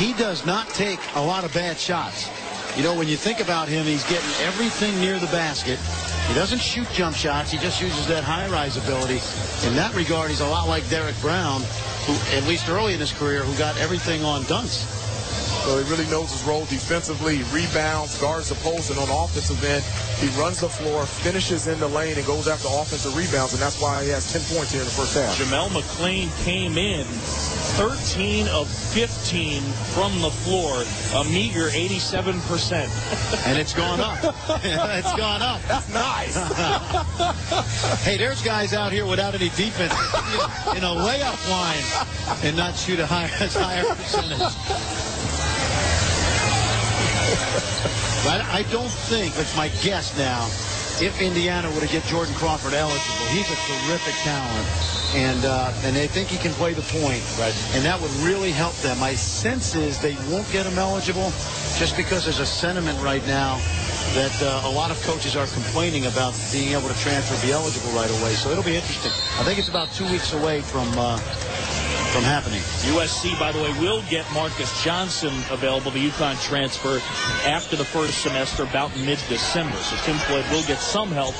he does not take a lot of bad shots. You know, when you think about him, he's getting everything near the basket. He doesn't shoot jump shots. He just uses that high-rise ability. In that regard, he's a lot like Derek Brown, who, at least early in his career, who got everything on dunks. So he really knows his role defensively. He rebounds, guards the post, and on the offensive end, he runs the floor, finishes in the lane, and goes after offensive rebounds, and that's why he has 10 points here in the first half. Jamel McLean came in 13 of 15 from the floor, a meager 87%. And it's gone up. It's gone up. That's nice. Hey, there's guys out here without any defense in a layup line and not shoot a higher percentage. But I don't think, it's my guess now, if Indiana were to get Jordan Crawford eligible, he's a terrific talent. And they think he can play the point. Right. And that would really help them. My sense is they won't get him eligible just because there's a sentiment right now that a lot of coaches are complaining about being able to transfer, be eligible right away. So it'll be interesting. I think it's about 2 weeks away from happening. USC, by the way, will get Marcus Johnson available, the UConn transfer, after the first semester, about mid-December. So Tim Floyd will get some help,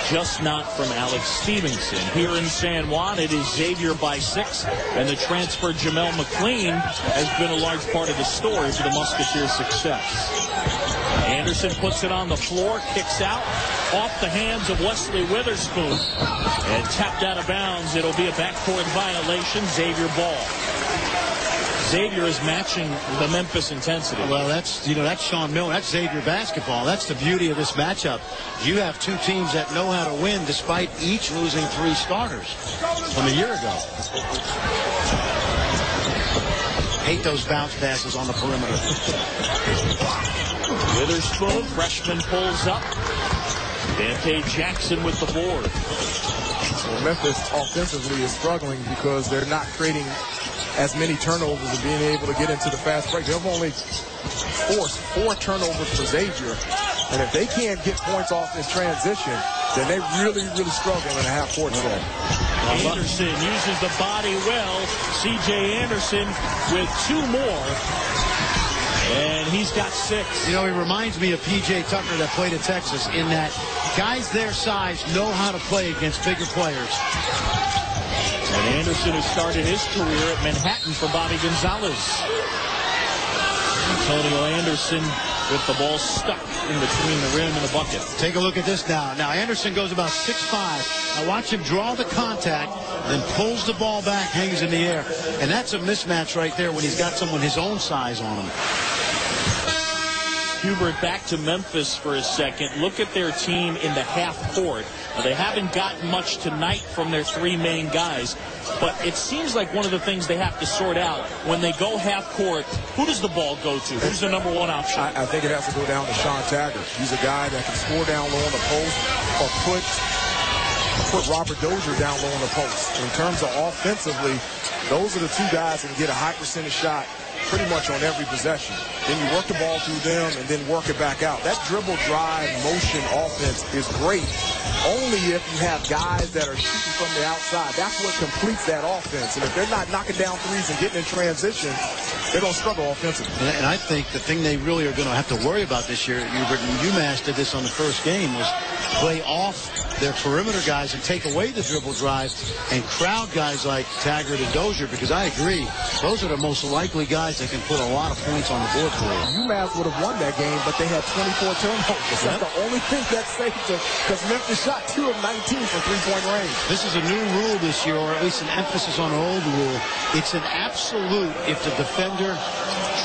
just not from Alex Stevenson. Here in San Juan, it is Xavier by 6, and the transfer Jamel McLean has been a large part of the story for the Musketeers' success. Anderson puts it on the floor, kicks out, off the hands of Wesley Witherspoon, and tapped out of bounds. It'll be a backcourt violation. Xavier ball. Xavier is matching the Memphis intensity. Well, that's Sean Miller. That's Xavier basketball. That's the beauty of this matchup. You have two teams that know how to win despite each losing 3 starters from a year ago. Hate those bounce passes on the perimeter. Witherspoon, freshman, pulls up. Dante Jackson with the board. Well, Memphis offensively is struggling because they're not creating as many turnovers and being able to get into the fast break. They've only forced 4 turnovers for Xavier. And if they can't get points off in transition, then they really struggle in a half-court set. Anderson uses the body well. C.J. Anderson with 2 more. And he's got 6. You know, he reminds me of P.J. Tucker that played at Texas in that guys their size know how to play against bigger players. And Anderson has started his career at Manhattan for Bobby Gonzalez. Antonio Anderson with the ball stuck in between the rim and the bucket. Take a look at this now. Now Anderson goes about 6'5". Now watch him draw the contact, then pulls the ball back, hangs in the air. And that's a mismatch right there when he's got someone his own size on him. Hubert, back to Memphis for a second. Look at their team in the half court. Now, they haven't gotten much tonight from their 3 main guys, but it seems like one of the things they have to sort out when they go half court, who does the ball go to? Who's the number 1 option? I think it has to go down to Sean Taggart. He's a guy that can score down low on the post or put Robert Dozier down low on the post. In terms of offensively, those are the 2 guys that can get a high percentage shot pretty much on every possession. Then you work the ball through them and then work it back out. That dribble, drive, motion offense is great only if you have guys that are shooting from the outside. That's what completes that offense. And if they're not knocking down threes and getting in transition, they're going to struggle offensively. And I think the thing they really are going to have to worry about this year, Hubert, and UMass did this on the first game, was play off their perimeter guys and take away the dribble drive and crowd guys like Taggart and Dozier, because I agree, those are the most likely guys that can put a lot of points on the board for you. UMass would have won that game, but they had 24 turnovers. That's the only thing that saved them, because Memphis shot 2 of 19 from 3-point range. This is a new rule this year, or at least an emphasis on an old rule. It's an absolute if the defender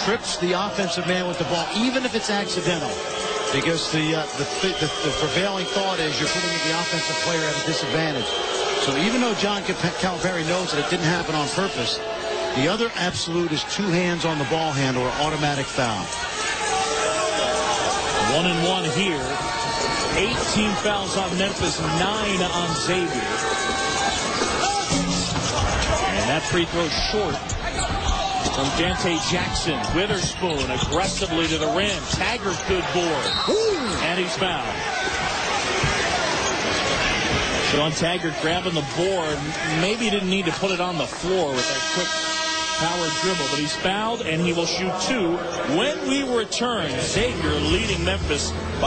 trips the offensive man with the ball, even if it's accidental. Because the prevailing thought is you're putting the offensive player at a disadvantage. So even though John Calipari knows that it didn't happen on purpose, the other absolute is 2 hands on the ball handle or automatic foul. 1-and-1 here. 18 fouls on Memphis, 9 on Xavier. And that free throw short from Dante Jackson. Witherspoon aggressively to the rim. Taggart, good board. And he's fouled. Sean Taggart grabbing the board. Maybe didn't need to put it on the floor with that quick power dribble, but he's fouled, and he will shoot 2 when we return. Xavier leading Memphis by